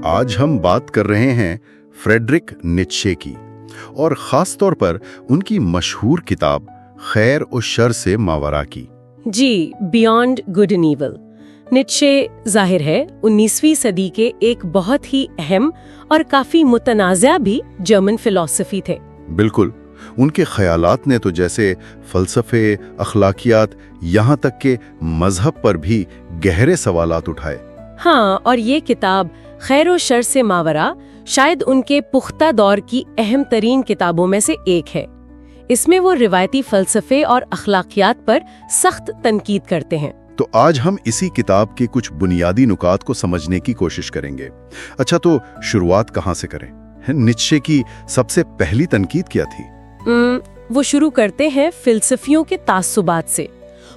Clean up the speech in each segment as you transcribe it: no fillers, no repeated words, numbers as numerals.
आज हम बात कर रहे हैं फ्रेडरिक नीत्शे की, और ख़ास तौर पर उनकी मशहूर किताब खैर और शर से मावरा की। जी, beyond good and evil. Nietzsche जाहिर है 19वीं सदी के एक बहुत ही अहम और काफी मुतनाज़ा भी जर्मन फिलॉसफी थे। बिल्कुल, उनके ख्यालात ने तो जैसे फ़लसफ़े, अखलाकियात, यहाँ तक के मजहब पर भी गहरे सवालात उठाए। हाँ, और ये किताब खैर और शर से मावरा शायद उनके पुख्ता दौर की अहम तरीन किताबों में से एक है। इसमें वो रिवायती फ़लसफ़े और अखलाकियात पर सख्त तनकीद करते हैं। तो आज हम इसी किताब के कुछ बुनियादी नुकात को समझने की कोशिश करेंगे। अच्छा, तो शुरुआत कहाँ से करें? नीत्शे की सबसे पहली तनकीद क्या थी? वो शुरू करते हैं फिलसफियों के तासुबात से।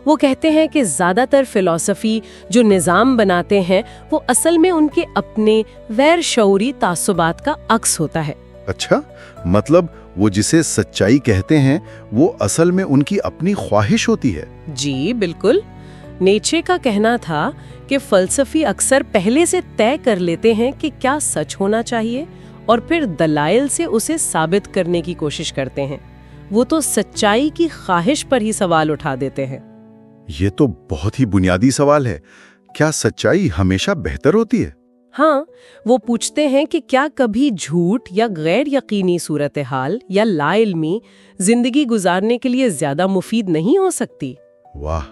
वो कहते हैं कि ज़्यादातर फिलॉसफी जो निज़ाम बनाते हैं वो असल में उनके अपने गैर शऊरी तासुबात का अक्स होता है। अच्छा, मतलब वो जिसे सच्चाई कहते हैं वो असल में उनकी अपनी ख्वाहिश होती है? जी बिल्कुल। नीत्शे का कहना था कि फ़लसफ़ी अक्सर पहले से तय कर लेते हैं कि क्या सच होना चाहिए और फिर दलाइल से उसे साबित करने की कोशिश करते हैं। वो तो सच्चाई की ख्वाहिश पर ही सवाल उठा देते हैं। ये तो बहुत ही बुनियादी सवाल है। क्या सच्चाई हमेशा बेहतर होती है? हाँ, वो पूछते हैं कि क्या कभी झूठ या गैर यकीनी सूरत हाल या लाइल्मी जिंदगी गुजारने के लिए ज्यादा मुफीद नहीं हो सकती? वाह,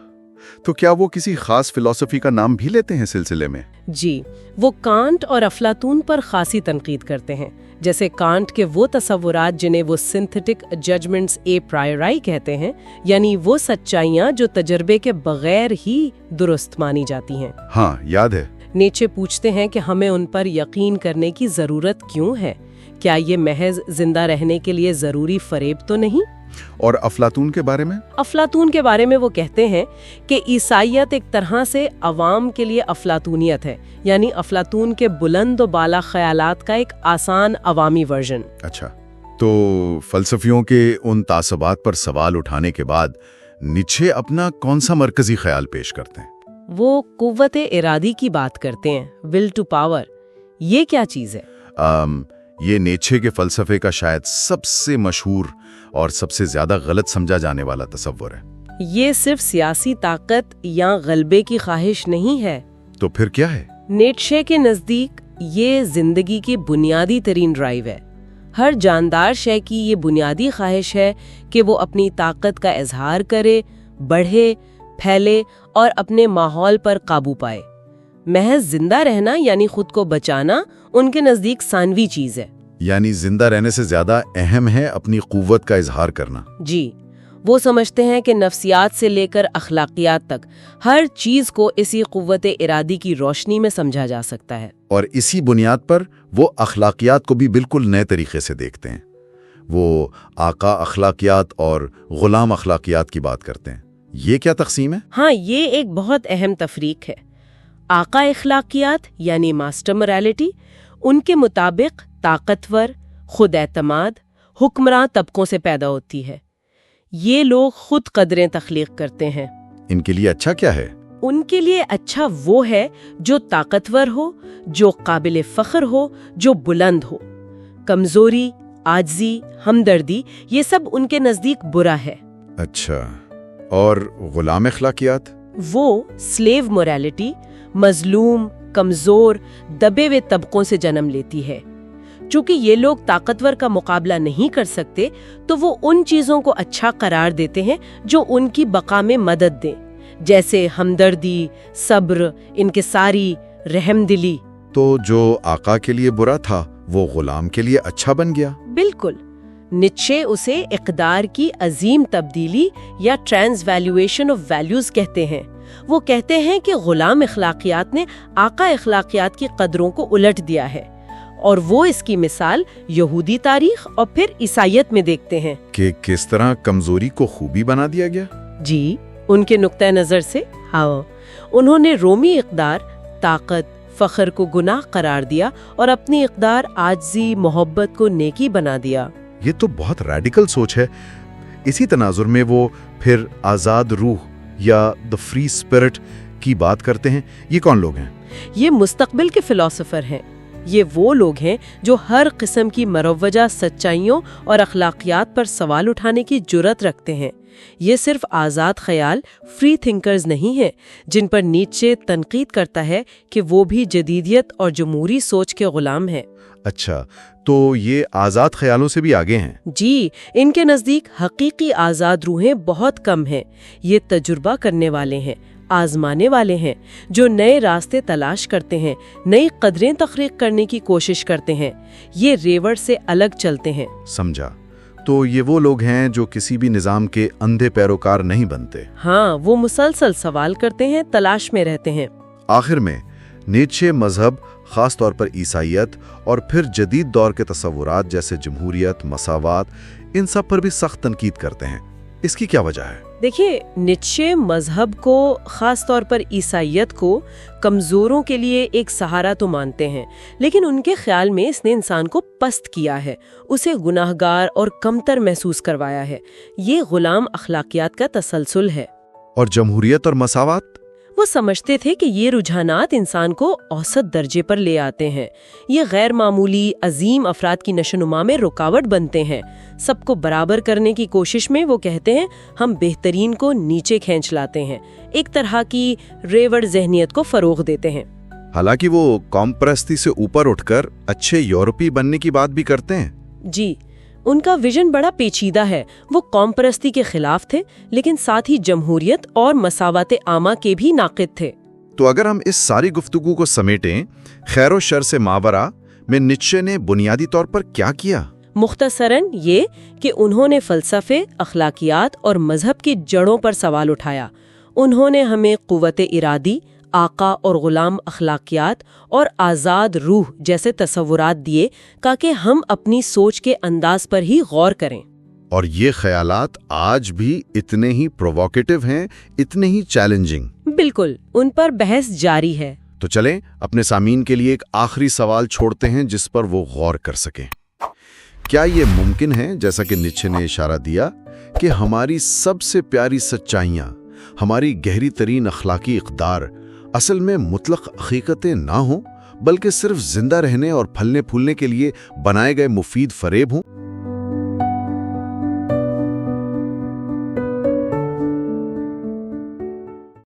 तो क्या वो किसी खास फिलॉसफी का नाम भी लेते हैं सिलसिले में? जी, वो कांट और अफलातून पर खासी तनकीद करते हैं। जैसे कांट के वो तसव्वुरात जिन्हें वो सिंथेटिक जजमेंट्स ए प्रायोरी कहते हैं, यानी वो सच्चाइयाँ जो तजर्बे के बगैर ही दुरुस्त मानी जाती हैं। हाँ, याद है। नीत्शे पूछते हैं कि हमें उन पर यकीन करने की जरूरत क्यों है? क्या ये महज जिंदा रहने के लिए जरूरी फरेब तो नहीं? और अफलातून के बारे में? अफलातून के बारे में वो कहते हैं कि ईसाइयत एक तरह से अवाम के लिए अफलातूनियत है, यानी अफलातून के बुलंद और बाला ख्यालात का एक आसान अवामी वर्जन। अच्छा, तो फलसफियों के उन तासबात पर सवाल उठाने के बाद नीत्शे अपना कौन सा मरकजी ख्याल पेश करते हैं? वो कुव्वते इरादी की बात करते हैं, विल टू पावर। ये क्या चीज़ है? ये नीत्शे के फलसफे का शायद सबसे मशहूर और सबसे ज्यादा गलत समझा जाने वाला तसव्वुर है। ये सिर्फ सियासी ताकत या गलबे की ख्वाहिश नहीं है। तो फिर क्या है? नीत्शे के नज़दीक ये जिंदगी की बुनियादी तरीन ड्राइव है। हर जानदार शय की ये बुनियादी ख्वाहिश है कि वो अपनी ताकत का इजहार करे, बढ़े, फैले और अपने माहौल पर काबू पाए। महज जिंदा रहना यानी खुद को बचाना उनके नज़दीक सानवी चीज़ है। यानी जिंदा रहने से ज्यादा अहम है अपनी कुव्वत का इजहार करना। जी, वो समझते हैं कि नफ्सियात से लेकर अखलाकियात तक हर चीज को इसी कुव्वत इरादी की रोशनी में समझा जा सकता है। और इसी बुनियाद पर वो अखलाकियात को भी बिल्कुल नए तरीके से देखते हैं। वो आका अखलाकियात और गुलाम अखलाकियात की बात करते हैं। ये क्या तकसीम है? हाँ, ये एक बहुत अहम तफरीक है। आका अखलाकियात यानी मास्टर मोरालिटी उनके मुताबिक ताकतवर, खुद एतमाद, हुक्मरान तबकों से पैदा होती है। ये लोग खुद कदरें तख्लीक करते हैं। इनके लिए अच्छा क्या है? उनके लिए अच्छा वो है जो ताकतवर हो, जो काबिल फ़ख्र हो, जो बुलंद हो। कमज़ोरी, आजिज़ी, हमदर्दी ये सब उनके नज़दीक बुरा है। अच्छा, और गुलाम अखलाकियात? वो स्लेव मोरालिटी मजलूम, कमज़ोर, दबे हुए तबकों से जन्म लेती है। चूंकि ये लोग ताकतवर का मुकाबला नहीं कर सकते तो वो उन चीज़ों को अच्छा करार देते हैं जो उनकी बका में मदद दें, जैसे हमदर्दी, सब्र, इनकिसारी, रहमदिली। तो जो आका के लिए बुरा था वो गुलाम के लिए अच्छा बन गया। बिल्कुल। नीत्शे उसे इक़दार की अजीम तब्दीली या ट्रांसवैल्यूएशन ऑफ वैल्यूज कहते हैं। वो कहते हैं कि गुलाम अखलाकियात ने आका अखलाकियात की कदरों को उलट दिया है, और वो इसकी मिसाल यहूदी तारीख और फिर ईसाइयत में देखते हैं कि किस तरह कमजोरी को खूबी बना दिया गया। जी, उनके नुक्ता नजर से हाँ, उन्होंने रोमी इक़दार, ताकत, फ़ख्र को गुनाह करार दिया और अपनी इक़दार, आजिज़ी, मोहब्बत को नेकी बना दिया। ये तो बहुत रैडिकल सोच है। इसी तनाजुर में वो फिर आज़ाद रूह या द फ्री स्पिरिट की बात करते हैं। ये कौन लोग हैं? ये मुस्तकबिल के फिलोसोफर हैं। یہ وہ لوگ ہیں جو ہر قسم کی مروجہ سچائیوں اور اخلاقیات پر سوال اٹھانے کی جرات رکھتے ہیں۔ یہ صرف آزاد خیال فری تھنکرز نہیں ہیں جن پر نیچے تنقید کرتا ہے کہ وہ بھی جدیدیت اور جمہوری سوچ کے غلام ہیں۔ اچھا، تو یہ آزاد خیالوں سے بھی آگے ہیں؟ جی، ان کے نزدیک حقیقی آزاد روحیں بہت کم ہیں۔ یہ تجربہ کرنے والے ہیں، آزمانے والے ہیں، جو نئے راستے تلاش کرتے ہیں، نئی قدریں تخلیق کرنے کی کوشش کرتے ہیں۔ یہ ریوڑ سے الگ چلتے ہیں۔ سمجھا۔ تو یہ وہ لوگ ہیں جو کسی بھی نظام کے اندھے پیروکار نہیں بنتے۔ ہاں، وہ مسلسل سوال کرتے ہیں، تلاش میں رہتے ہیں۔ آخر میں نیچے مذہب، خاص طور پر عیسائیت اور پھر جدید دور کے تصورات جیسے جمہوریت، مساوات، ان سب پر بھی سخت تنقید کرتے ہیں۔ اس کی کیا وجہ ہے؟ دیکھیے، نیچے مذہب کو، خاص طور پر عیسائیت کو کمزوروں کے لیے ایک سہارا تو مانتے ہیں، لیکن ان کے خیال میں اس نے انسان کو پست کیا ہے، اسے گناہگار اور کمتر محسوس کروایا ہے۔ یہ غلام اخلاقیات کا تسلسل ہے۔ اور جمہوریت اور مساوات؟ وہ سمجھتے تھے کہ یہ رجحانات انسان کو اوسط درجے پر لے آتے ہیں، یہ غیر معمولی عظیم افراد کی نشوونما میں رکاوٹ بنتے ہیں۔ سب کو برابر کرنے کی کوشش میں وہ کہتے ہیں ہم بہترین کو نیچے کھینچ لاتے ہیں، ایک طرح کی ریوڑ ذہنیت کو فروغ دیتے ہیں۔ حالانکہ وہ قوم پرستی سے اوپر اٹھ کر اچھے یورپی بننے کی بات بھی کرتے ہیں۔ جی، ان کا ویژن بڑا پیچیدہ ہے۔ وہ قوم پرستی کے خلاف تھے، لیکن ساتھ ہی جمہوریت اور مساوات عامہ کے بھی ناقد تھے۔ تو اگر ہم اس ساری گفتگو کو سمیٹیں، خیر و شر سے ماورا میں نیچے نے بنیادی طور پر کیا کیا؟ مختصراً یہ کہ انہوں نے فلسفے، اخلاقیات اور مذہب کی جڑوں پر سوال اٹھایا۔ انہوں نے ہمیں قوت ارادی، آقا اور غلام اخلاقیات اور آزاد روح جیسے تصورات دیے تاکہ ہم اپنی سوچ کے انداز پر ہی غور کریں۔ اور یہ خیالات آج بھی اتنے ہی پرووکیٹو ہیں، اتنے ہی چیلنجنگ۔ بالکل، ان پر بحث جاری ہے۔ تو چلیں اپنے سامعین کے لیے ایک آخری سوال چھوڑتے ہیں جس پر وہ غور کر سکیں۔ کیا یہ ممکن ہے، جیسا کہ نیچے نے اشارہ دیا، کہ ہماری سب سے پیاری سچائیاں، ہماری گہری ترین اخلاقی اقدار اصل میں مطلق حقیقتیں نہ ہوں، بلکہ صرف زندہ رہنے اور پھلنے پھولنے کے لیے بنائے گئے مفید فریب ہوں؟